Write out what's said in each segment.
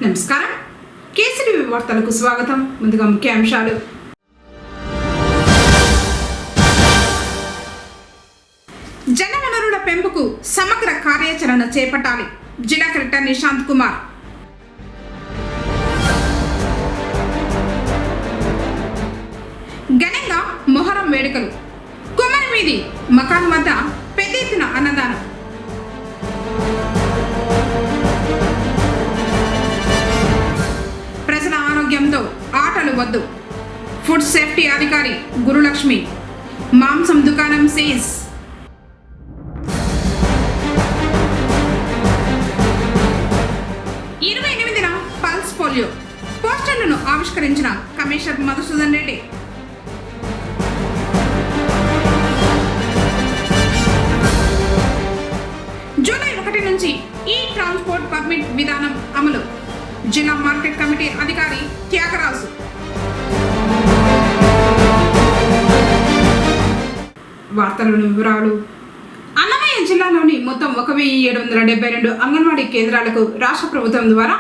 నమస్కారం. కేసరి వార్తలకు స్వాగతం. ముందుగా ముఖ్యాంశాలు. జనవనరుల పెంపుకు సమగ్ర కార్యాచరణ చేపట్టాలి. జిల్లా కలెక్టర్ నిశాంత్ కుమార్. ఘనంగా మొహరం వేడుకలు. కుమ్మరిమీది మకాన్ వద్ద పెద్ద ఎత్తున అన్నదానం. ప్రజల ఆరోగ్యంతో ఆటలు వద్దు. ఫుడ్ సేఫ్టీ అధికారి గురులక్ష్మి. మాంసం దుకాణం సీజ్. పల్స్ పోలియో పోస్టర్లను ఆవిష్కరించిన కమిషనర్ మధుసూదన్ రెడ్డి. జూలై 1 నుంచి ఈ ట్రాన్స్పోర్ట్ పర్మిట్ విధానం అమలు. జిల్లా మార్కెట్ కమిటీ అధికారి త్యాగరాజు. వార్తలను వివరాలు. అన్నమయ్య జిల్లాలోని మొత్తం 1772 అంగన్వాడీ కేంద్రాలకు రాష్ట్ర ప్రభుత్వం ద్వారా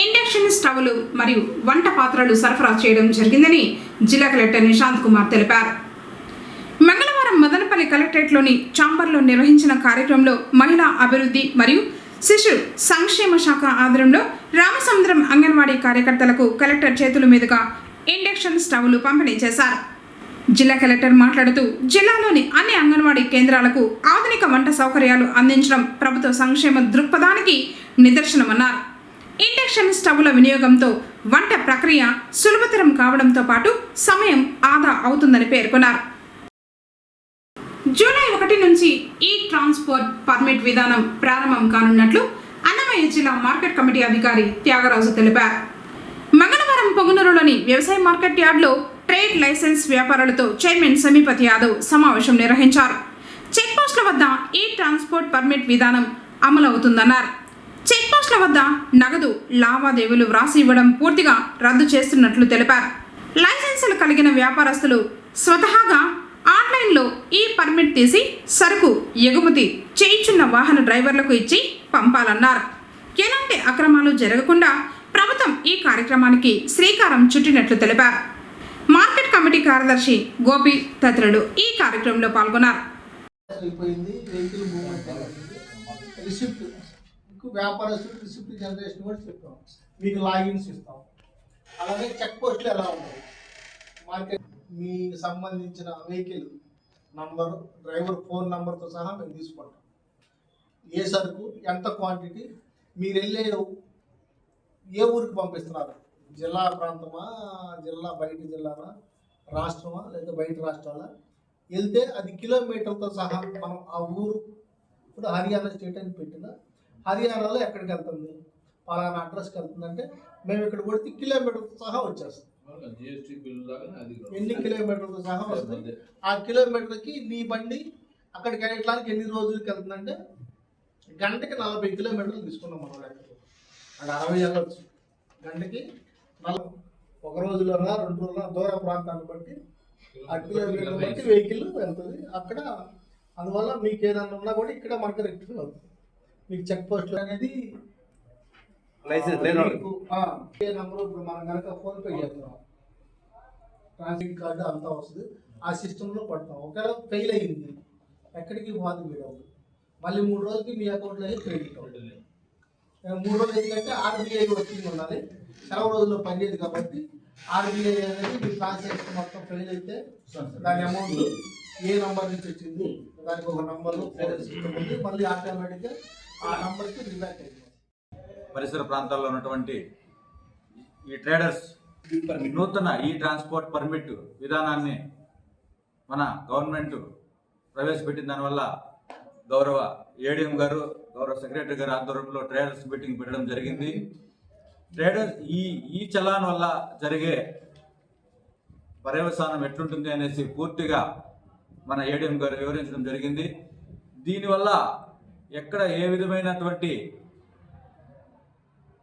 ఇండక్షన్ స్టవ్లు మరియు వంట పాత్రలు సరఫరా చేయడం జరిగిందని జిల్లా కలెక్టర్ నిశాంత్ కుమార్ తెలిపారు. మంగళవారం మదనపల్లి కలెక్టరేట్లోని ఛాంబర్లో నిర్వహించిన కార్యక్రమంలో మహిళా అభివృద్ధి మరియు శిశు సంక్షేమ శాఖ ఆధ్వర్యంలో రామసముద్రం అంగన్వాడీ కార్యకర్తలకు కలెక్టర్ చేతుల మీదుగా ఇండక్షన్ స్టవ్లు పంపిణీ చేశారు. జిల్లా కలెక్టర్ మాట్లాడుతూ జిల్లాలోని అన్ని అంగన్వాడీ కేంద్రాలకు ఆధునిక వంట సౌకర్యాలు అందించడం ప్రభుత్వ సంక్షేమ దృక్పథానికి నిదర్శనమన్నారు. ఇండక్షన్ స్టవ్ల వినియోగంతో వంట ప్రక్రియ సులభతరం కావడంతో పాటు సమయం ఆదా అవుతుందని పేర్కొన్నారు. జూలై 1 నుంచి ఈ ట్రాన్స్పోర్ట్ పర్మిట్ విధానం ప్రారంభం కానున్నట్లు అన్నమయ్య జిల్లా మార్కెట్ కమిటీ అధికారి త్యాగరాజు తెలిపారు. మంగళవారం పొంగనూరులోని వ్యవసాయ మార్కెట్ యార్డ్లో ట్రేడ్ లైసెన్స్ వ్యాపారులతో చైర్మన్ సమీపతి యాదవ్ సమావేశం నిర్వహించారు. చెక్పోస్టుల వద్ద ఈ ట్రాన్స్పోర్ట్ పర్మిట్ విధానం అమలవుతుందన్నారు. చెక్పోస్టుల వద్ద నగదు లావాదేవీలు వ్రాసి ఇవ్వడం పూర్తిగా రద్దు చేస్తున్నట్లు తెలిపారు. లైసెన్సులు కలిగిన వ్యాపారస్తులు స్వతహాగా ఆన్లైన్లో ఈ పర్మిట్ తీసి సరుకు ఎగుమతి చేయించున్న వాహన డ్రైవర్లకు ఇచ్చి పంపాలన్నారు. ఎలాంటి అక్రమాలు జరగకుండా ప్రభుత్వం ఈ కార్యక్రమానికి శ్రీకారం చుట్టినట్లు తెలిపారు. మార్కెట్ కమిటీ కార్యదర్శి గోపి తదితరులు ఈ కార్యక్రమంలో పాల్గొన్నారు. వ్యాపారస్తులు రిసిప్ట్ జనరేషన్ కూడా చెప్తాం, మీకు లాగిన్స్ ఇస్తాం. అలాగే చెక్ పోస్టులు ఎలా ఉంటాయి, మార్కెట్ మీకు సంబంధించిన వెహికల్ నంబరు, డ్రైవర్ ఫోన్ నంబర్తో సహా మేము తీసుకుంటాం. ఏ సరుకు, ఎంత క్వాంటిటీ, మీరు వెళ్ళే ఏ ఊరికి పంపిస్తున్నారు, జిల్లా ప్రాంతమా, జిల్లా బయట జిల్లానా, రాష్ట్రమా లేదా బయట రాష్ట్రాలా, వెళ్తే అది కిలోమీటర్తో సహా మనం ఆ ఊరు, ఇప్పుడు హర్యానా స్టేట్ అని పెట్టిన హర్యానాలో ఎక్కడికి వెళ్తుంది, పలానా అడ్రస్కి వెళ్తుందంటే మేము ఇక్కడ కొడితే కిలోమీటర్తో సహా వచ్చేస్తాం. ఎన్ని కిలోమీటర్తో సహా వస్తుంది. ఆ కిలోమీటర్కి నీ బండి అక్కడికి వెళ్ళడానికి ఎన్ని రోజులకి వెళ్తుందంటే గంటకి 40 కిలోమీటర్లు తీసుకున్నాం మనం లెక్క. అది 60 వెళ్ళొచ్చు. గంటకి 40, ఒక రోజులోనా 2 రోజుల దూర ప్రాంతాన్ని బట్టి ఆ కిలోమీటర్ బట్టి వెహికల్ వెళ్తుంది అక్కడ. అందువల్ల మీకు ఏదన్నా ఉన్నా కూడా ఇక్కడ మనకు రెక్టిఫై అవుతుంది. మీకు చెక్ పోస్టులు అనేది ఏ నంబర్, ఇప్పుడు మనం కనుక ఫోన్పే చేస్తున్నాం, ట్రాన్సిట్ కార్డు అంతా వస్తుంది, ఆ సిస్టంలో పడతాం. ఒకవేళ ఫెయిల్ అయ్యింది ఎక్కడికి పోదు మీరు, మళ్ళీ 3 రోజులకి మీ అకౌంట్లో క్రెడిట్ అవుతుంది. 3 రోజులు ఎందుకంటే ఆర్బీఐ వర్కింగ్ ఉండాలి, సెలవు రోజుల్లో పనిచేయదు కాబట్టి ఆర్బీఐ అనేది మీ ట్రాన్సాక్షన్ మొత్తం ఫెయిల్ అయితే దాని అమౌంట్ ఏ నంబర్ నుంచి వచ్చింది దానికి ఒక నంబరు సిస్టమ్ ఉంది, మళ్ళీ ఆటోమేటిక్గా ఆ నంబర్కి రిబ్యాక్ అయింది. పరిసర ప్రాంతాల్లో ఉన్నటువంటి ఈ ట్రేడర్స్ నూతన ఈ ట్రాన్స్పోర్ట్ పర్మిట్ విధానాన్ని మన గవర్నమెంట్ ప్రవేశపెట్టిన దానివల్ల గౌరవ ఏడీఎం గారు, గౌరవ సెక్రటరీ గారు ఆధ్వర్యంలో ట్రేడర్స్ మీటింగ్ పెట్టడం జరిగింది. ట్రేడర్స్ ఈ చలాన్ వల్ల జరిగే పర్యవసానం ఎట్లుంటుంది అనేసి పూర్తిగా మన ఏడీఎం గారు వివరించడం జరిగింది. దీనివల్ల ఎక్కడ ఏ విధమైనటువంటి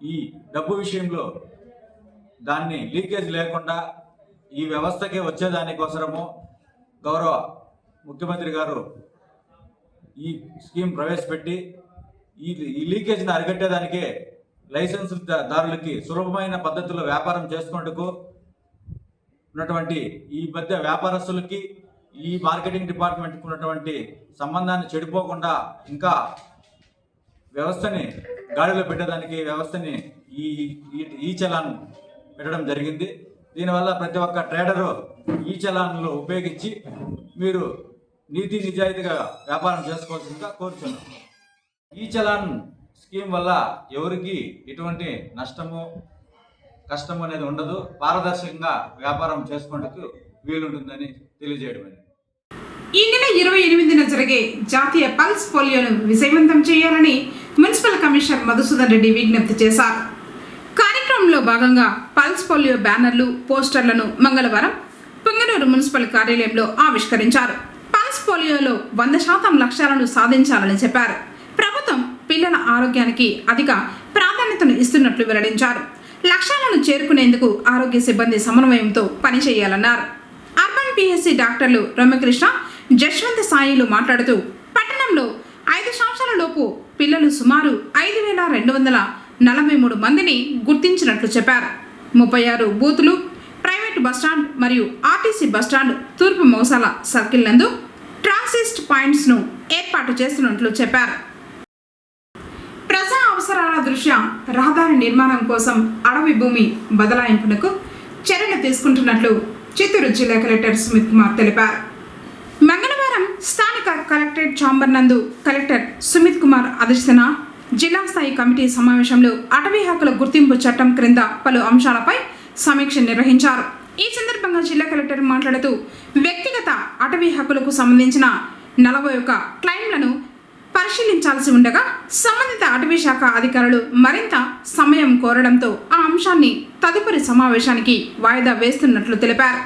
ఈ డబ్బు విషయంలో దాన్ని లీకేజ్ లేకుండా ఈ వ్యవస్థకే వచ్చేదానికోసరము గౌరవ ముఖ్యమంత్రి గారు ఈ స్కీమ్ ప్రవేశపెట్టి ఈ లీకేజ్ని అరికట్టేదానికే లైసెన్స్ దారులకి సులభమైన పద్ధతిలో వ్యాపారం చేసుకునేందుకు ఉన్నటువంటి ఈ మధ్య వ్యాపారస్తులకి ఈ మార్కెటింగ్ డిపార్ట్మెంట్కి ఉన్నటువంటి సంబంధాన్ని చెడిపోకుండా ఇంకా వ్యవస్థని గాడిలో పెట్టడానికి వ్యవస్థని ఈ చలాన్ పెట్టడం జరిగింది. దీనివల్ల ప్రతి ఒక్క ట్రేడరు ఈ చలాన్లు ఉపయోగించి మీరు నీతి నిజాయితీగా వ్యాపారం చేసుకోవాల్సిందిగా కోరుచున్నాం. ఈ చలాన్ స్కీమ్ వల్ల ఎవరికి ఎటువంటి నష్టము కష్టము అనేది ఉండదు. పారదర్శకంగా వ్యాపారం చేసుకునేందుకు వీలుంటుందని తెలియజేయడం. ఈ నెల 28న జరిగే జాతీయ పల్స్ పోలియోను విజయవంతం చేయాలని మున్సిపల్ కమిషనర్ మధుసూదన్ రెడ్డి విజ్ఞప్తి చేశారు. కార్యక్రమంలో భాగంగా పల్స్ పోలియో బ్యానర్లు, పోస్టర్లను మంగళవారం పుంగనూరు మున్సిపల్ కార్యాలయంలో ఆవిష్కరించారు. పల్స్ పోలియోలో 100% లక్ష్యాలను సాధించాలని చెప్పారు. ప్రభుత్వం పిల్లల ఆరోగ్యానికి అధిక ప్రాధాన్యతను ఇస్తున్నట్లు వెల్లడించారు. లక్ష్యాలను చేరుకునేందుకు ఆరోగ్య సిబ్బంది సమన్వయంతో పనిచేయాలన్నారు. అర్బన్ పిఎస్సి డాక్టర్లు రమ్యకృష్ణ, జశ్వంత్ సాయిలు మాట్లాడుతూ పట్టణంలో 5 సంవత్సరాల లోపు పిల్లలు సుమారు 5,243 మందిని గుర్తించినట్లు చెప్పారు. 36 బూతులు, ప్రైవేటు బస్టాండ్ మరియు ఆర్టీసీ బస్టాండ్, తూర్పు మోసాల సర్కిల్ నందు ట్రాన్సిస్ట్ పాయింట్స్ను ఏర్పాటు చేస్తున్నట్లు చెప్పారు. ప్రజా అవసరాల దృష్ట్యా రహదారి నిర్మాణం కోసం అడవి భూమి బదలాయింపునకు చర్యలు తీసుకుంటున్నట్లు చిత్తూరు జిల్లా కలెక్టర్ సుమిత్ కుమార్ తెలిపారు. మంగళవారం స్థానిక కలెక్టరేట్ ఛాంబర్ నందు కలెక్టర్ సుమిత్ కుమార్ అధ్యక్షతన జిల్లా స్థాయి కమిటీ సమావేశంలో అటవీ హక్కుల గుర్తింపు చట్టం క్రింద పలు అంశాలపై సమీక్ష నిర్వహించారు. ఈ సందర్భంగా జిల్లా కలెక్టర్ మాట్లాడుతూ వ్యక్తిగత అటవీ హక్కులకు సంబంధించిన 41 క్లెయిమ్లను పరిశీలించాల్సి ఉండగా సంబంధిత అటవీ శాఖ అధికారులు మరింత సమయం కోరడంతో ఆ అంశాన్ని తదుపరి సమావేశానికి వాయిదా వేస్తున్నట్లు తెలిపారు.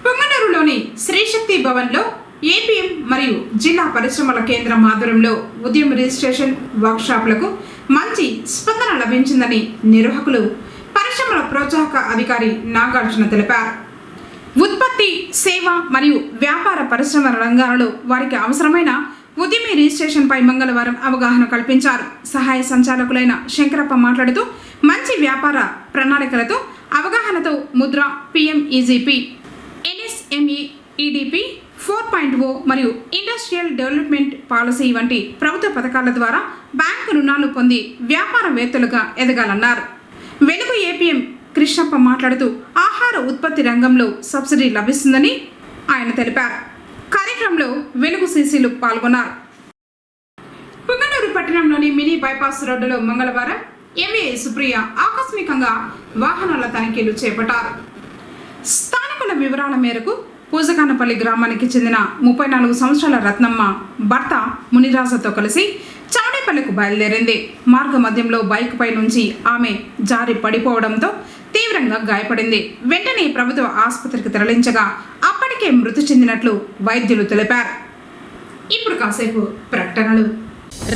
పుంగనూరులోని శ్రీశక్తి భవన్లో ఏపీఎం మరియు జిల్లా పరిశ్రమల కేంద్రం ఆధ్వర్యంలో ఉద్యమ రిజిస్ట్రేషన్ వర్క్షాప్లకు మంచి స్పందన లభించిందని నిర్వాహకులు పరిశ్రమల ప్రోత్సాహక అధికారి నాగార్జున తెలిపారు. ఉత్పత్తి, సేవ మరియు వ్యాపార పరిశ్రమల రంగాలలో వారికి అవసరమైన ఉద్యమి రిజిస్ట్రేషన్పై మంగళవారం అవగాహన కల్పించారు. సహాయ సంచాలకులైన శంకరప్ప మాట్లాడుతూ మంచి వ్యాపార ప్రణాళికలతో అవగాహనతో ముద్ర, పిఎంఈజీపీ, ఎన్ఎస్ఎంఈ, ఈడీపీ 4.0 మరియు ఇండస్ట్రియల్ డెవలప్మెంట్ పాలసీ వంటి ప్రభుత్వ పథకాల ద్వారా బ్యాంకు రుణాలు పొంది వ్యాపారవేత్తలుగా ఎదగాలన్నారు. వెలుగు ఏపీఎం కృష్ణప్ప మాట్లాడుతూ ఆహార ఉత్పత్తి రంగంలో సబ్సిడీ లభిస్తుందని ఆయన తెలిపారు. కార్యక్రమంలో వెలుగు సీసీలు పాల్గొన్నారు. పుంగనూరు పట్టణంలోని మినీ బైపాస్ రోడ్డులో మంగళవారం ఎంఏ సుప్రియ ఆకస్మికంగా వాహనాల తనిఖీలు చేపట్టారు. స్థానికుల వివరాల మేరకు పూజకానపల్లి గ్రామానికి చెందిన 34 సంవత్సరాల రత్నమ్మ భర్త మునిరాజతో కలిసి చౌడేపల్లికు బయలుదేరింది. మార్గ మధ్యంలో బైక్ పై నుంచి ఆమె జారి పడిపోవడంతో తీవ్రంగా గాయపడింది. వెంటనే ప్రభుత్వ ఆసుపత్రికి తరలించగా అప్పటికే మృతి చెందినట్లు వైద్యులు తెలిపారు. ఇప్పుడు కాసేపు ప్రకటనలు.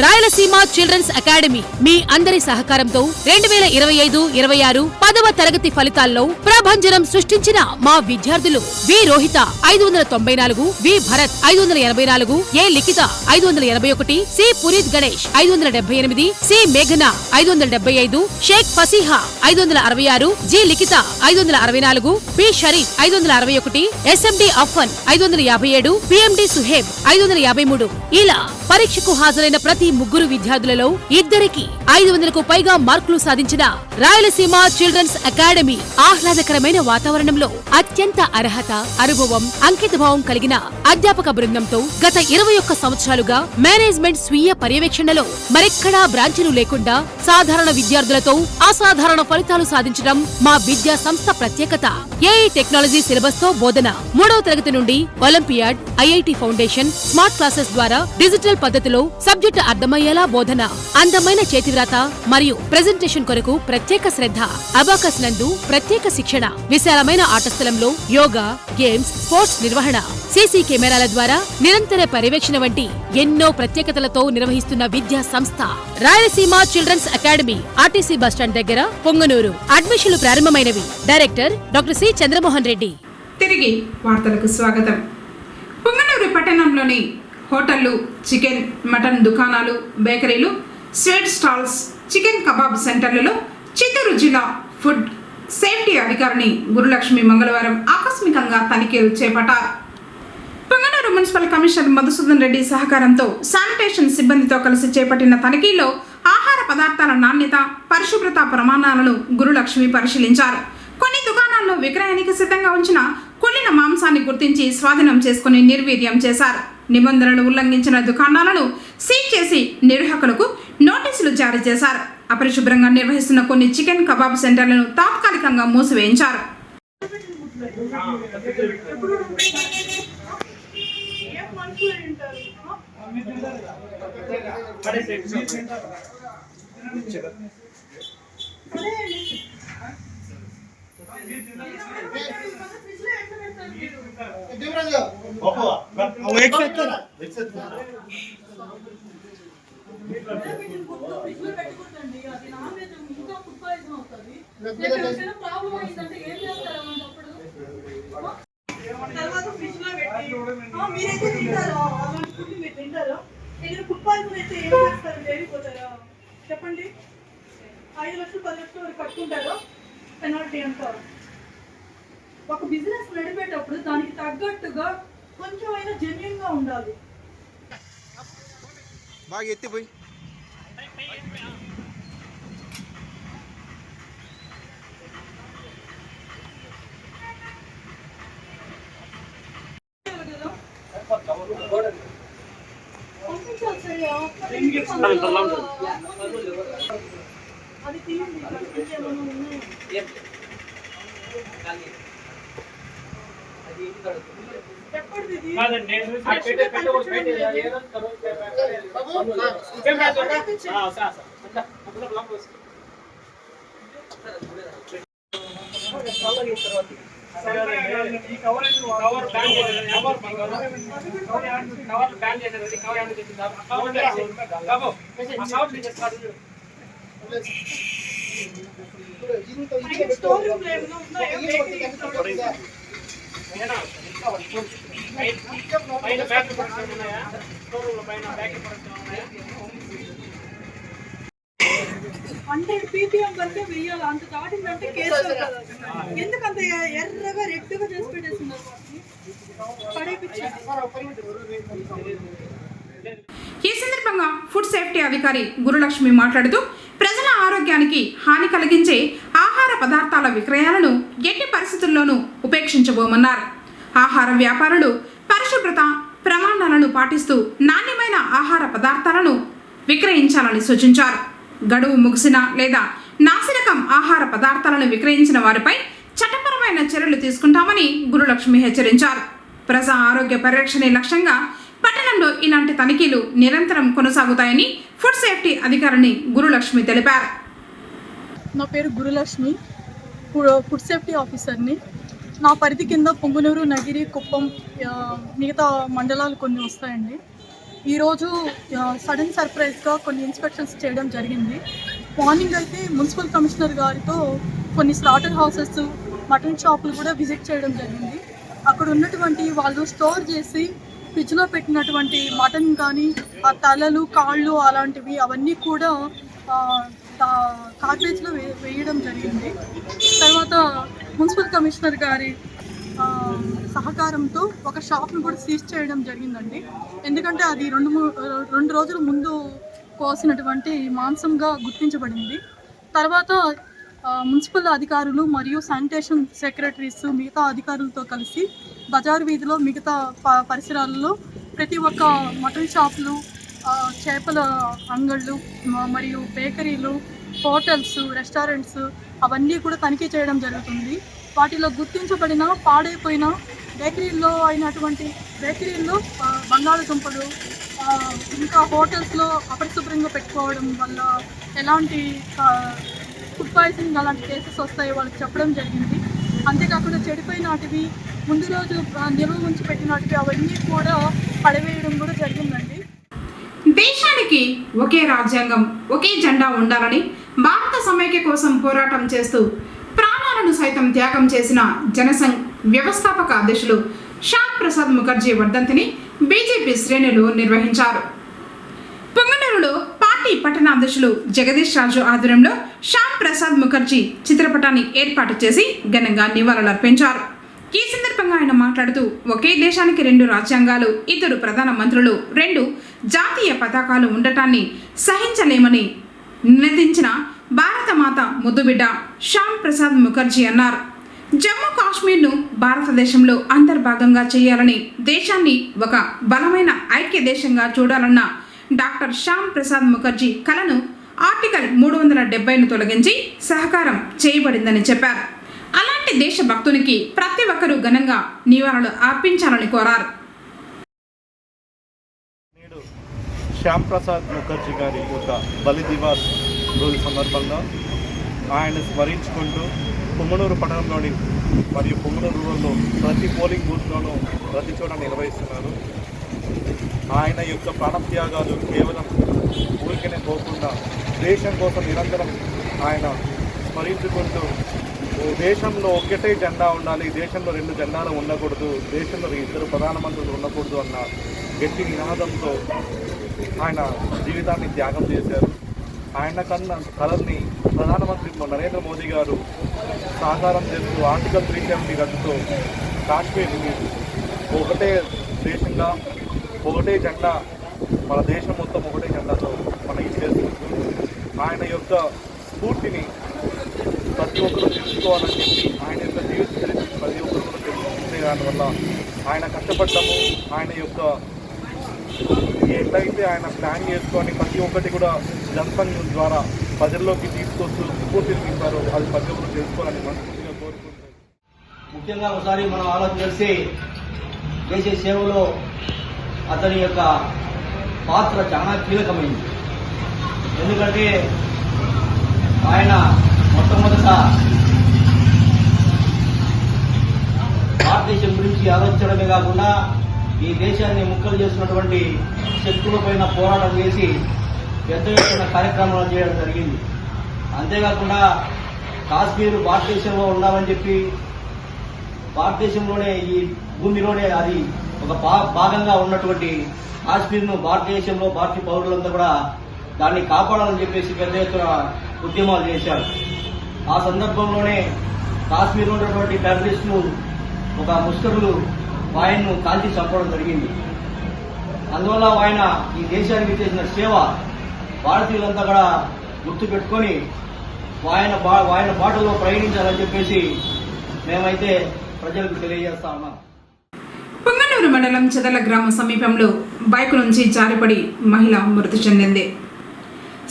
రాయలసీమ చిల్డ్రన్స్ అకాడమీ మీ అందరి సహకారంతో 2025-26 10వ తరగతి ఫలితాల్లో ప్రభంజనం సృష్టించిన మా విద్యార్థులు వి రోహిత 594, వి భరత్ 584, ఏ లిఖిత 581, సి పునీత్ గణేష్ 578, సి మేఘన 575, షేక్ ఫసీహా 566, జి లిఖిత 564, పి షరీఫ్ 561, ఎస్ఎండి అఫ్వన్ 557, పిఎండి సుహేబ్ 553. ఇలా పరీక్షకు హాజరైన ప్రతి ముగ్గురు విద్యార్థులలో ఇద్దరికి 500కు పైగా మార్కులు సాధించిన రాయలసీమ చిల్డ్రన్స్ అకాడమీ ఆహ్లాదకరమైన వాతావరణంలో అత్యంత అర్హత, అనుభవం, అంకితభావం కలిగిన అధ్యాపక బృందంతో గత 21 సంవత్సరాలుగా మేనేజ్మెంట్ స్వీయ పర్యవేక్షణలో మరెక్కడా బ్రాంచీలు లేకుండా సాధారణ విద్యార్థులతో అసాధారణ ఫలితాలు సాధించడం మా విద్యా సంస్థ ప్రత్యేకత. ఏఐ టెక్నాలజీ సిలబస్ తో బోధన, 3వ తరగతి నుండి olympiad, IIT foundation, smart classes ద్వారా డిజిటల్ పద్ధతిలో సబ్జెక్టు అర్థమయ్యేలా బోధన, అందమైన చేతివ్రాత మరియు ప్రెజెంటేషన్ కొరకు ప్రత్యేక శ్రద్ధ, అబాకస్ నందు ప్రత్యేక శిక్షణ, విశాలమైన ఆట స్థలంలో యోగా, గేమ్స్, స్పోర్ట్స్ నిర్వహణ, సీసీ కెమెరాల ద్వారా నిరంతర పర్యవేక్షణ వంటి ఎన్నో ప్రత్యేకతలతో నిర్వహిస్తున్న విద్యా సంస్థ Rayalaseema children's academy, RTC bus stand దగ్గర, పొంగనూరు. అడ్మిషన్లు ప్రారంభమైనవి. Director doctor C Chandramohan Reddy. తిరిగి వార్తలకు స్వాగతం. పుంగనూరు పట్టణంలోని హోటళ్లు, చికెన్, మటన్ దుకాణాలు, బేకరీలు, స్వీట్ స్టాల్స్, చికెన్ కబాబ్ సెంటర్లలో చిత్తూరు జిల్లా ఫుడ్ సేఫ్టీ అధికారిని గురులక్ష్మి మంగళవారం ఆకస్మికంగా తనిఖీలు చేపట్టారు. పొంగనూరు మున్సిపల్ కమిషనర్ మధుసూదన్ రెడ్డి సహకారంతో శానిటేషన్ సిబ్బందితో కలిసి చేపట్టిన తనిఖీలో ఆహార పదార్థాల నాణ్యత, పరిశుభ్రత ప్రమాణాలను గురులక్ష్మి పరిశీలించారు. కొన్ని దుకాణాల్లో విక్రయానికి సిద్ధంగా ఉంచిన కుళ్ళిన మాంసాన్ని గుర్తించి స్వాధీనం చేసుకుని నిర్వీర్యం చేశారు. నిబంధనలు ఉల్లంఘించిన దుకాణాలను సీజ్ చేసి నిర్వాహకులకు నోటీసులు జారీ చేశారు. అపరిశుభ్రంగా నిర్వహిస్తున్న కొన్ని చికెన్ కబాబ్ సెంటర్లను తాత్కాలికంగా మూసివేయించారు. తర్వాత ఫ్రిడ్జ్ లో పెట్టి మీరైతే తింటారా? అలాంటి ఫుడ్ మీరు తింటారా? ఇక్కడ ఫుడ్ పాయిజన్ అయితే ఏం చేస్తారు? లేకపోతారా? చెప్పండి. 5 లక్షలు 10 లక్షలు వరకు కట్టుకుంటారా? పెనాల్టీ అంతా. ఒక బిజినెస్ నడిపేటప్పుడు దానికి తగ్గట్టుగా కొంచెం అయినా జెన్యున్ గా ఉండాలి. బాగా ఎత్తిపోయి పంపించాలి సరే. అది తీయండి. ఇంకేమైనా ఉన్నాయా? ఎప్పటిది? స్టోర్ రూమ్ లో ఏమైనా ఉన్నాయా? అంటే పీపీఎం వరకే వెయ్యాలి. అంత దాటిందంటే కేసు కదా. ఎందుకంత ఎర్రగా రెడ్గా చేసి పెట్టేస్తున్నారు? ఈ సందర్భంగా ఫుడ్ సేఫ్టీ అధికారి గురులక్ష్మి మాట్లాడుతూ ప్రజల ఆరోగ్యానికి హాని కలిగించే ఆహార పదార్థాల విక్రయాలను ఎట్టి పరిస్థితుల్లోనూ ఉపేక్షించబోమన్నారు. ఆహార వ్యాపారులు పరిశుభ్రత ప్రమాణాలను పాటిస్తూ నాణ్యమైన ఆహార పదార్థాలను విక్రయించాలని సూచించారు. గడువు ముగిసిన లేదా నాసిరకం ఆహార పదార్థాలను విక్రయించిన వారిపై చట్టపరమైన చర్యలు తీసుకుంటామని గురులక్ష్మి హెచ్చరించారు. ప్రజా ఆరోగ్య పరిరక్షణే లక్ష్యంగా పట్టణంలో ఇలాంటి తనిఖీలు నిరంతరం కొనసాగుతాయని ఫుడ్ సేఫ్టీ అధికారిని గురులక్ష్మి తెలిపారు. నా పేరు గురులక్ష్మి, ఫుడ్ సేఫ్టీ ఆఫీసర్ని. నా పరిధి కింద పొంగునూరు, నగిరి, కుప్పం, మిగతా మండలాలు కొన్ని వస్తాయండి. ఈరోజు సడన్ సర్ప్రైజ్గా కొన్ని ఇన్స్పెక్షన్స్ చేయడం జరిగింది. మార్నింగ్ అయితే మున్సిపల్ కమిషనర్ గారితో కొన్ని స్లాటర్ హౌసెస్, మటన్ షాపులు కూడా విజిట్ చేయడం జరిగింది. అక్కడ ఉన్నటువంటి వాళ్ళు స్టోర్ చేసి ఫ్రిడ్జ్లో పెట్టినటువంటి మటన్ కానీ ఆ తలలు, కాళ్ళు అలాంటివి అవన్నీ కూడా కార్బేజ్లో వేయడం జరిగింది. తర్వాత మున్సిపల్ కమిషనర్ గారి సహకారంతో ఒక షాప్ను కూడా సీజ్ చేయడం జరిగిందండి. ఎందుకంటే అది రెండు రోజుల ముందు కోసినటువంటి మాంసంగా గుర్తించబడింది. తర్వాత మున్సిపల్ అధికారులు మరియు శానిటేషన్ సెక్రటరీస్ మిగతా అధికారులతో కలిసి బజారు వీధిలో మిగతా పరిసరాలలో ప్రతి ఒక్క మటన్ షాపులు, చేపల అంగళ్ళు మరియు బేకరీలు, హోటల్స్, రెస్టారెంట్స్ అవన్నీ కూడా తనిఖీ చేయడం జరుగుతుంది. వాటిలో గుర్తించబడిన పాడైపోయిన బేకరీల్లో బంగాళదుంపలు, ఇంకా హోటల్స్లో అపరిశుభ్రంగా పెట్టుకోవడం వల్ల ఎలాంటి ఫుడ్ పాయిజనింగ్ అలాంటి కేసెస్ వస్తాయో వాళ్ళకి చెప్పడం జరిగింది. అంతేకాకుండా చెడిపోయినటివి, ముందు రోజు నిల్వ ఉంచి పెట్టినటివి అవన్నీ కూడా పడవేయడం కూడా జరిగిందండి. దేశానికి ఒకే రాజ్యాంగం, ఒకే జెండా ఉండాలని భారత సమైక్య కోసం పోరాటం చేస్తూ ప్రాణాలను సైతం త్యాగం చేసిన జనసంఘ్ వ్యవస్థాపక అధ్యక్షులు శ్యామ్ ప్రసాద్ ముఖర్జీ వర్ధంతిని బీజేపీ శ్రేణులు నిర్వహించారు. పొంగనూరులో పార్టీ పార్టీ పట్టణ అధ్యక్షులు జగదీష్ రాజు ఆధ్వర్యంలో శ్యామ్ ప్రసాద్ ముఖర్జీ చిత్రపటాన్ని ఏర్పాటు చేసి ఘనంగా నివాళులర్పించారు. ఈ సందర్భంగా ఆయన మాట్లాడుతూ ఒకే దేశానికి 2 రాజ్యాంగాలు, 2 ప్రధాన మంత్రులు, 2 జాతీయ పతాకాలు ఉండటాన్ని సహించలేమని నినదించిన భారత మాత ముద్దుబిడ్డ శ్యామ్ ప్రసాద్ ముఖర్జీ అన్నారు. జమ్మూ కాశ్మీర్ను భారతదేశంలో అంతర్భాగంగా చేయాలని, దేశాన్ని ఒక బలమైన ఐక్య దేశంగా చూడాలన్న డాక్టర్ శ్యామ్ ప్రసాద్ ముఖర్జీ కలను ఆర్టికల్ 370ను తొలగించి సహకారం చేయబడిందని చెప్పారు. అలాంటి దేశభక్తునికి ప్రతి ఒక్కరూ ఘనంగా నివాళులు అర్పించాలని కోరారు. నేడు శ్యామ్ ప్రసాద్ ముఖర్జీ గారి యొక్క బలి దివాస్ రోజు సందర్భంగా ఆయన స్మరించుకుంటూ పుంగనూరు పట్టణంలోని మరియు పుంగనూరు రూరల్లో ప్రతి పోలింగ్ బూత్లోనూ ప్రతి చోట నిర్వహిస్తున్నారు. ఆయన యొక్క ప్రాణత్యాగాలు కేవలం ఊరికనే పోకుండా దేశం కోసం నిరంతరం ఆయన స్మరించుకుంటూ దేశంలో ఒకటే జెండా ఉండాలి, దేశంలో 2 జెండాలు ఉండకూడదు, దేశంలో 2 ప్రధానమంత్రులు ఉండకూడదు అన్న గట్టి నినాదంతో ఆయన జీవితాన్ని త్యాగం చేశారు. ఆయన కన్నా కలల్ని ప్రధానమంత్రి నరేంద్ర మోదీ గారు సాకారం చేస్తూ ఆర్టికల్ 370 రద్దుతో కాశ్మీర్ని ఒకటే దేశంగా, ఒకటే జెండా, మన దేశం మొత్తం ఒకటే జెండాతో మనం ఇచ్చేసుకుంటూ ఆయన యొక్క స్ఫూర్తిని ప్రతి ఒక్కరూ తెలుసుకోవాలని చెప్పి ఆయన యొక్క జీవిత చరిత్ర ప్రతి ఒక్కరు కూడా తెలుసుకునే దానివల్ల ఆయన కష్టపడ్డము, ఆయన యొక్క ఎట్లయితే ఆయన ప్లాన్ చేసుకొని ప్రతి ఒక్కటి కూడా జనసంఘం ద్వారా ప్రజల్లోకి తీసుకొస్తూ స్ఫూర్తిని నింపారో అది ప్రతి ఒక్కరు తెలుసుకోవాలని మనస్ఫూర్తిగా కోరుకుంటారు. ముఖ్యంగా ఒకసారి మనం ఆలోచన చేసి చేసే సేవలో అతని యొక్క పాత్ర చాలా కీలకమైంది. ఎందుకంటే ఆయన మొట్టమొదట భారతదేశం గురించి ఆలోచించడమే కాకుండా ఈ దేశాన్ని ముక్కలు చేస్తున్నటువంటి శక్తులపైన పోరాటం చేసి పెద్ద ఎత్తున కార్యక్రమాలు చేయడం జరిగింది. అంతేకాకుండా కాశ్మీర్ భారతదేశంలో ఉండాలని చెప్పి భారతదేశంలోనే ఈ భూమిలోనే అది ఒక భాగంగా ఉన్నటువంటి కాశ్మీర్ను భారతదేశంలో భారతీయ పౌరులంతా కూడా దాన్ని కాపాడాలని చెప్పేసి పెద్ద ఎత్తున ఉద్యమాలు చేశారు. ఆ సందర్భంలోనే కాశ్మీర్లో ఉన్నటువంటి టెర్రరిస్టులు ఒక ముష్కరులు ఆయన్ను కాల్చి చంపడం జరిగింది. అందువల్ల ఆయన ఈ దేశానికి చేసిన సేవ భారతీయులంతా కూడా గుర్తు పెట్టుకొని ఆయన బాటలో ప్రయాణించాలని చెప్పేసి మేమైతే ప్రజలకు తెలియజేస్తా ఉన్నాం. పుంగనూరు మండలం చెదల గ్రామ సమీపంలో బైకు నుంచి జారిపడి మహిళ మృతి చెందింది.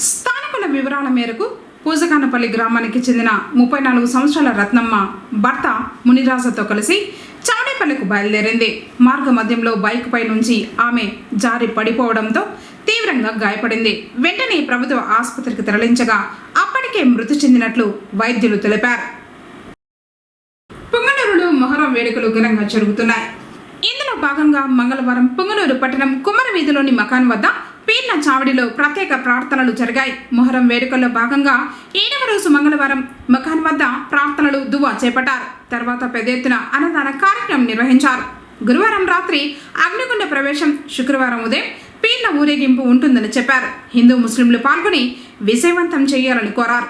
స్థానికుల వివరాల మేరకు పూజకానపల్లి గ్రామానికి చెందిన 34 సంవత్సరాల రత్నమ్మ భర్త మునిరాజతో కలిసి చౌడేపల్లికు బయలుదేరింది. మార్గ మధ్యంలో బైక్ పై నుంచి ఆమె జారి పడిపోవడంతో తీవ్రంగా గాయపడింది. వెంటనే ప్రభుత్వ ఆసుపత్రికి తరలించగా అప్పటికే మృతి చెందినట్లు వైద్యులు తెలిపారు. పుంగనూరులో మొహరం వేడుకలు ఘనంగా జరుగుతున్నాయి. ఇందులో భాగంగా మంగళవారం పుంగనూరు పట్టణం కుమ్మర వీధిలోని మకాన్ వద్ద పీర్ల చావడిలో ప్రత్యేక ప్రార్థనలు జరిగాయి. మొహరం వేడుకల్లో భాగంగా 7వ రోజు మంగళవారం మకాన్ వద్ద ప్రార్థనలు దువా చేపట్టారు. తర్వాత పెద్ద ఎత్తున అన్నదాన కార్యక్రమం నిర్వహించారు. గురువారం రాత్రి అగ్నిగుండ ప్రవేశం, శుక్రవారం ఉదయం పీర్ల ఊరేగింపు ఉంటుందని చెప్పారు. హిందూ ముస్లింలు పాల్గొని విజయవంతం చేయాలని కోరారు.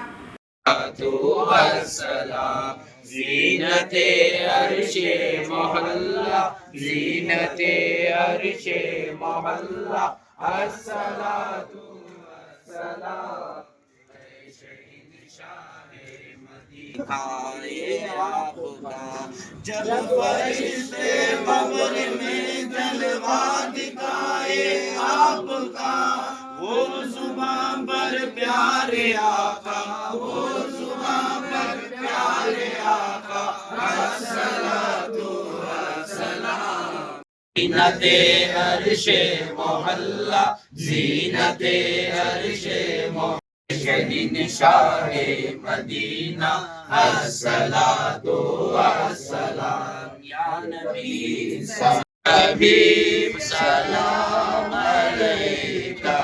जीनते अर्शे मोहल्ला जीनते अर्शे मोहल्ला अस्सलातु अस्सलाम शहीद शाहे मदीना ये आपका जब फरिश्ते कब्र में जलवा दिखाए आपका वो जुबान पर प्यारे आका वो जुबान पर प्यारे आका अस्सलातु अस्सलाम जीनते अर्शे मोहल्ला जीनते अर्शे मोहल्ला शहीद शाहे मदीना अस्सलातु अस्सलाम या नबी सलाम अलैका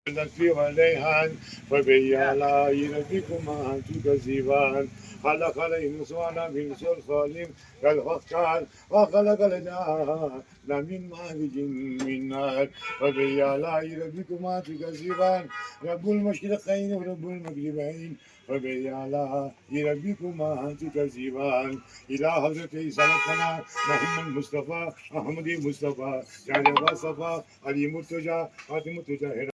نكفي والريحان فبيالا يربكما تكذبان خلق الإنسان من صلصال كالفخار وخلق الجان من مارج من نار فبيالا يربكما تكذبان رب المشرقين ورب المغربين فبيالا يربكما تكذبان إلى حضرة سلطنا محمد مصطفى أحمد مصطفى جعل صفا علي مرتجى فاطمة مرتجى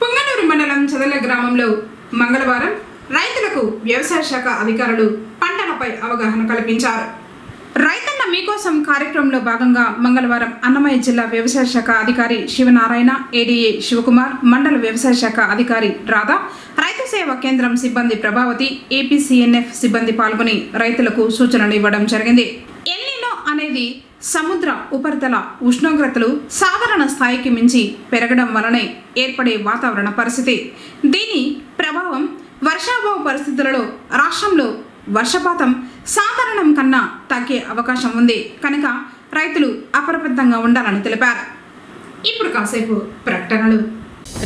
పొంగనూరు మండలం చదల గ్రామంలో మంగళవారం రైతులకు వ్యవసాయ శాఖ అధికారులు పంటలపై అవగాహన కల్పించారు. రైతన్న మీకోసం కార్యక్రమంలో భాగంగా మంగళవారం అన్నమయ్య జిల్లా వ్యవసాయ శాఖ అధికారి శివనారాయణ, ఏడీఏ శివకుమార్, మండల వ్యవసాయ శాఖ అధికారి రాధా, రైతు సేవా కేంద్రం సిబ్బంది ప్రభావతి, ఏపీసీఎన్ఎఫ్ సిబ్బంది పాల్గొని రైతులకు సూచనలు ఇవ్వడం జరిగింది. ఎల్నినో అనేది సముద్ర ఉపరితల ఉష్ణోగ్రతలు సాధారణ స్థాయికి మించి పెరగడం వలనే ఏర్పడే వాతావరణ పరిస్థితి. దీని ప్రభావం వర్షాభావ పరిస్థితులలో రాష్ట్రంలో వర్షపాతం సాధారణం కన్నా తగ్గే అవకాశం ఉంది కనుక రైతులు అప్రమత్తంగా ఉండాలని తెలిపారు. ఇప్పుడు కాసేపు ప్రకటనలు.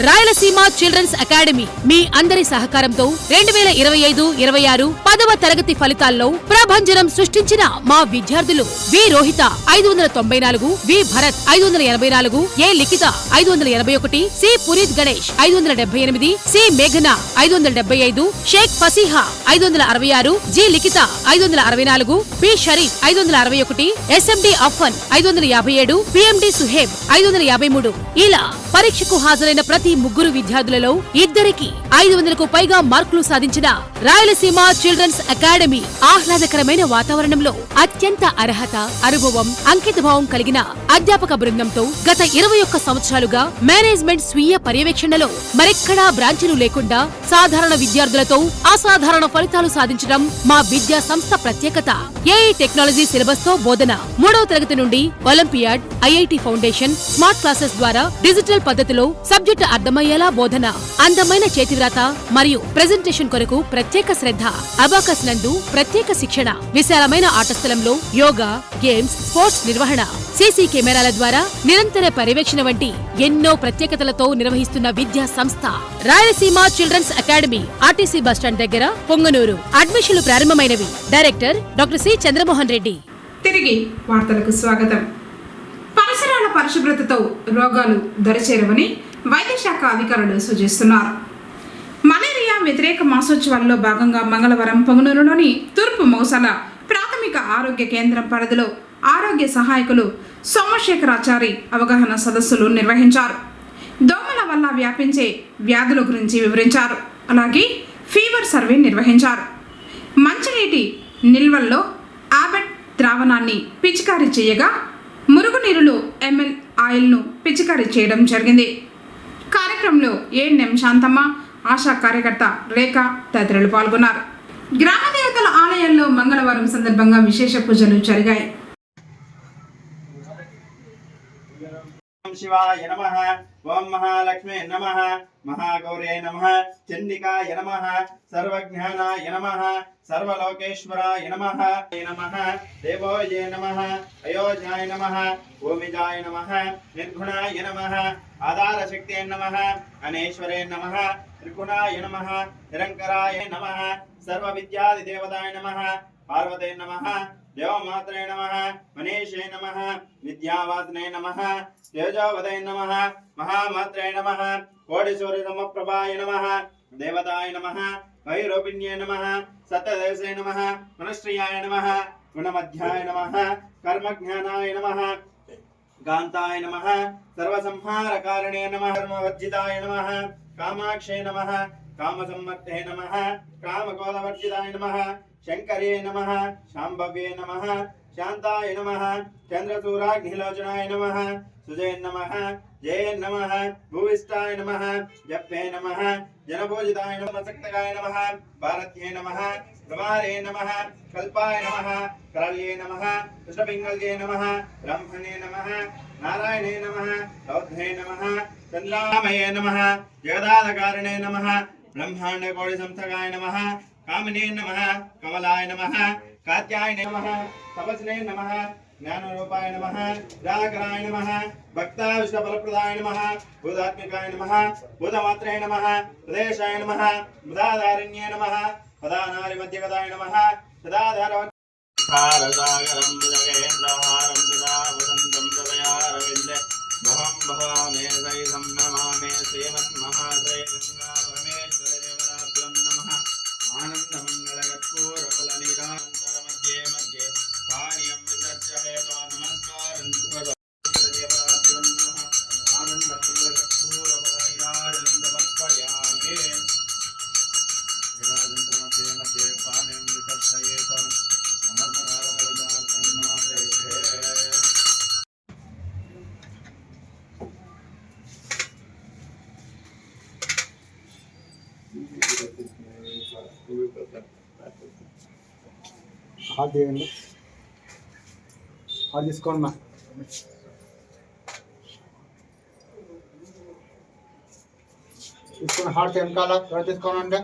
రాయలసీమ చిల్డ్రన్స్ అకాడమీ మీ అందరి సహకారంతో 2025-26 10వ తరగతి ఫలితాల్లో ప్రభంజనం సృష్టించిన మా విద్యార్థులు వి రోహిత 594, వి భరత్ 584, ఏ లిఖిత 581, సి పునీత్ గణేష్ 578, సి మేఘన 575, షేక్ ఫసీహా 566, జి లిఖిత 564, పి షరీఫ్ 561, ఎస్ఎండి అఫ్ఫన్ 557, పిఎండి సుహేబ్ 553. ఇలా పరీక్షకు హాజరైన ప్రతి ముగ్గురు విద్యార్థులలో ఇద్దరికి 500కు పైగా మార్కులు సాధించిన రాయలసీమ చిల్డ్రన్స్ అకాడమీ ఆహ్లాదకరమైన వాతావరణంలో అత్యంత అర్హత, అనుభవం, అంకితభావం కలిగిన అధ్యాపక బృందంతో గత 21 సంవత్సరాలుగా మేనేజ్మెంట్ స్వీయ పర్యవేక్షణలో మరెక్కడా బ్రాంచీలు లేకుండా సాధారణ విద్యార్థులతో అసాధారణ ఫలితాలు సాధించడం మా విద్యా సంస్థ ప్రత్యేకత. ఏఐ టెక్నాలజీ సిలబస్ తో బోధన, 3వ తరగతి నుండి olympiad, IIT foundation, smart classes ద్వారా డిజిటల్ పద్ధతిలో సబ్జెక్టు అర్థమయ్యేలా బోధన, అందమైన చేతివ్రాత మరియు ప్రెజెంటేషన్ కొరకు ప్రత్యేక శ్రద్ధ, అబాకస్ నందు ప్రత్యేక శిక్షణ, విశాలమైన ఆట స్థలంలో యోగా, గేమ్స్, స్పోర్ట్స్ నిర్వహణ, సీసీ కెమెరాల ద్వారా నిరంతర పర్యవేక్షణ వంటి ఎన్నో ప్రత్యేకతలతో నిర్వహిస్తున్న విద్యా సంస్థ Rayalaseema children's academy, RTC bus stand దగ్గర, పొంగనూరు. అడ్మిషన్లు ప్రారంభమైనవి. Director doctor C Chandramohan Reddy. తిరిగి వార్తలకు స్వాగతం. పరిసరాల పరిశుభ్రతతో రోగాలు దరిచేరవని వైద్య శాఖ అధికారులు సూచిస్తున్నారు. మలేరియా వ్యతిరేక మాసోత్సవాల్లో భాగంగా మంగళవారం పొంగనూరులోని తూర్పు మౌసాల ప్రాథమిక ఆరోగ్య కేంద్రం పరిధిలో ఆరోగ్య సహాయకులు సోమశేఖరాచారి అవగాహన సదస్సులు నిర్వహించారు. దోమల వల్ల వ్యాపించే వ్యాధుల గురించి వివరించారు. అలాగే ఫీవర్ సర్వే నిర్వహించారు. మంచినీటి నిల్వల్లో ఆబెట్ ద్రావణాన్ని పిచికారీ చేయగా మురుగునీరులో ఎంఎల్ ఆయిల్ను పిచికారీ చేయడం జరిగింది. కార్యక్రమంలో ఏఎన్ఎం శాంతమ్మ, ఆశా కార్యకర్త రేఖ తదితరులు పాల్గొన్నారు. గ్రామ దేవతల ఆలయాల్లో మంగళవారం సందర్భంగా విశేష పూజలు జరిగాయి. शिवाय नमः ओम महालक्ष्मी नमः महागौर्यै नमः चंडिकाय नमः सर्वज्ञानाय नमः सर्वलोकेश्वराय नमः देवोये नमः अयोध्याय नमः ओमिजाय नमः निर्गुणाय नमः आधारशक्त्यै नमः अनेश्वरे नमः त्रिगुणाय नमः निरंकराय नमः सर्वविद्यादिदेवताय नमः पार्वते नमः देवमात्रे नमः मनीषे नमः विद्यावासने नमः तेजोवदे नमः महामात्रे नमः कोटिसूर्यसमप्रभाय नमः देवताय नमः वैरूपिण्ये नमः सत्यदेशे नमः मनुष्याय नमः गुणमध्याय नमः कर्मज्ञानाय नमः कांताय नमः सर्वसंहारकारिणे नमः कर्मवर्जिताय नमः कामाक्षे नमः कामसम्मत्ते नमः कामकोलवर्जिताय नमः शंकरे नमः शांभव्ये नमः शांताय नमः चंद्रसूराग्निलोचनाय नमः सुजय नमः जय नमः भूविष्टाय नमः जप्पे नमः जनपूजिताय नमः सक्तकाय नमः भारत्ये नमः कुमारे नमः कल्पाय नमः कराल्ये नमः कृष्णपिंगल्ये नमः ब्रह्मणे नमः नारायणे नमः रौद्रे नमः चंद्रामये नमः जगदाधकारणे नमः ब्रह्मांड कोटि संस्थकाय नमः कामने नमः कमलाय नमः कात्यायने नमः तपस्ने नमः ज्ञानरूपाय नमः जागराय नमः भक्ताविष्टफलप्रदाय नमः भूतात्मिकाय नमः भूतमात्रे नमः प्रदेशाय नमः मृदाधारिण्ये नमः पदानारिमध्यगताय नमः सदाधार सारसागरं जगेन्द्रहारं सदा वसन्तं हृदयारविन्दे भवं भवामे सहितं नमामि श्रीमन्महाश्रय गंगा परमेश्वर देवताभ्यो नमः आनन्दमङ्गलकर्पूरफलनिरान्तरमध्ये मध्ये पानीयं विसर्ज्य हेतो नमस्कारं देवताभ्यो नमः आनन्दमङ्गलकर्पूरफलनिराजनन्दमर्पयामि मध्ये मध्ये पानीयं विसर्ज्य हेतो नमस्कारं హార్ట్ చేయండి హార్ట్ తీసుకోండి మా తీసుకుని హార్ట్ వెనకాల ఎవరు తీసుకోనండి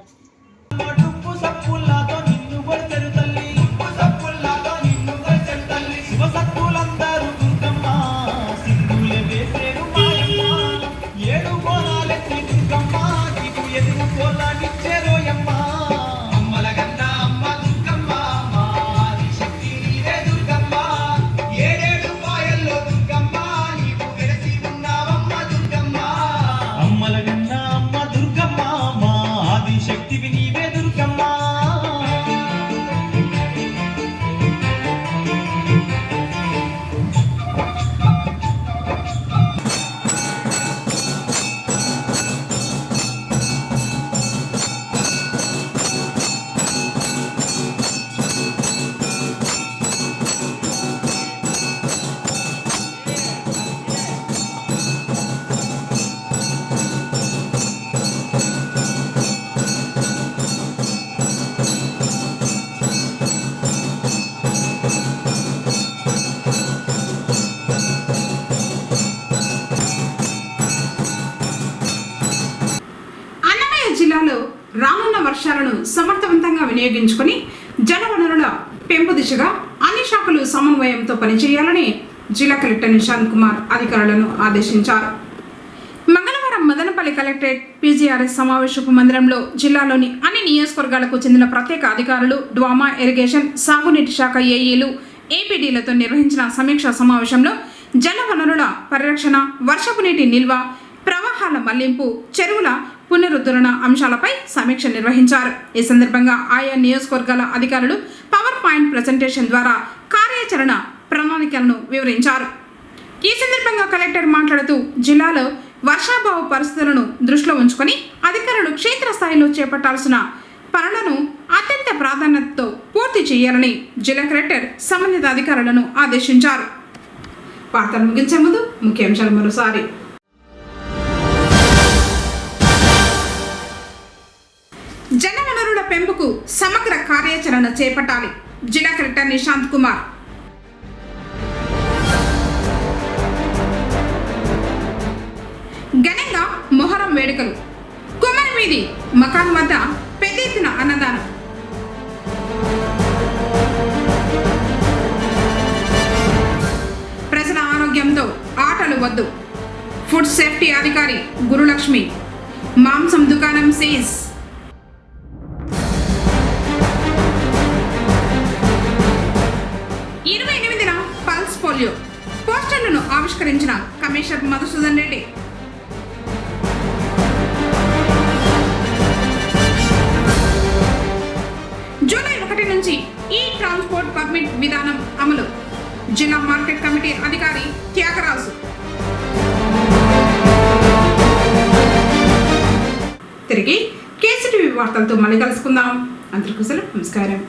రానున్న వర్షాలను సమర్థవంతంగా వినియోగించుకొని జలవనరుల పెంపు దిశగా అన్ని శాఖలు సమన్వయంతో పనిచేయాలని జిల్లా కలెక్టర్ నిశాంత్ కుమార్ అధికారులను ఆదేశించారు. మంగళవారం మదనపల్లి కలెక్టరేట్ పీజీఆర్ఎస్ సమావేశపు మందిరంలో జిల్లాలోని అన్ని నియోజకవర్గాలకు చెందిన ప్రత్యేక అధికారులు, డ్వామా, ఇరిగేషన్, సాగునీటి శాఖ ఏఈలు, ఏపీడీలతో నిర్వహించిన సమీక్షా సమావేశంలో జలవనరుల పరిరక్షణ, వర్షపు నీటి నిల్వ, ప్రవాహాల మళ్లింపు, చెరువుల పునరుద్ధరణ అంశాలపై సమీక్ష నిర్వహించారు. ఈ సందర్భంగా ఆయా నియోజకవర్గాల అధికారులు పవర్ పాయింట్ ప్రెజెంటేషన్ ద్వారా కార్యాచరణ ప్రణాళికలను వివరించారు. ఈ సందర్భంగా కలెక్టర్ మాట్లాడుతూ జిల్లాలో వర్షాభావ పరిస్థితులను దృష్టిలో ఉంచుకొని అధికారులు క్షేత్రస్థాయిలో చేపట్టాల్సిన పనులను అత్యంత ప్రాధాన్యతతో పూర్తి చేయాలని జిల్లా కలెక్టర్ సంబంధిత అధికారులను ఆదేశించారు. వార్తలు ముగించే ముందు ముఖ్యాంశాలు మరోసారి. జలవనరుల పెంపుకు సమగ్ర కార్యాచరణ చేపట్టాలి. జిల్లా కలెక్టర్ నిశాంత్ కుమార్. మొహరం వేడుకలు, కుమ్మరి వీధి మకాన్ వద్ద పెద్ద ఎత్తున అన్నదానం. ప్రజల ఆరోగ్యంతో ఆటలు వద్దు. ఫుడ్ సేఫ్టీ అధికారి గురులక్ష్మి. మాంసం దుకాణం సీజ్. 28న పల్స్ పోలియో పోస్టర్లను ఆవిష్కరించిన కమిషనర్ మధుసూదన్ రెడ్డి. జూలై 1 నుంచి ఈ ట్రాన్స్పోర్ట్ పర్మిట్ విధానం అమలు. జిల్లా మార్కెట్ కమిటీ అధికారి త్యాగరాజు. తిరిగి కేసీటీవీ వార్తలతో మళ్ళీ కలుసుకుందాం. అందరికీ నమస్కారం.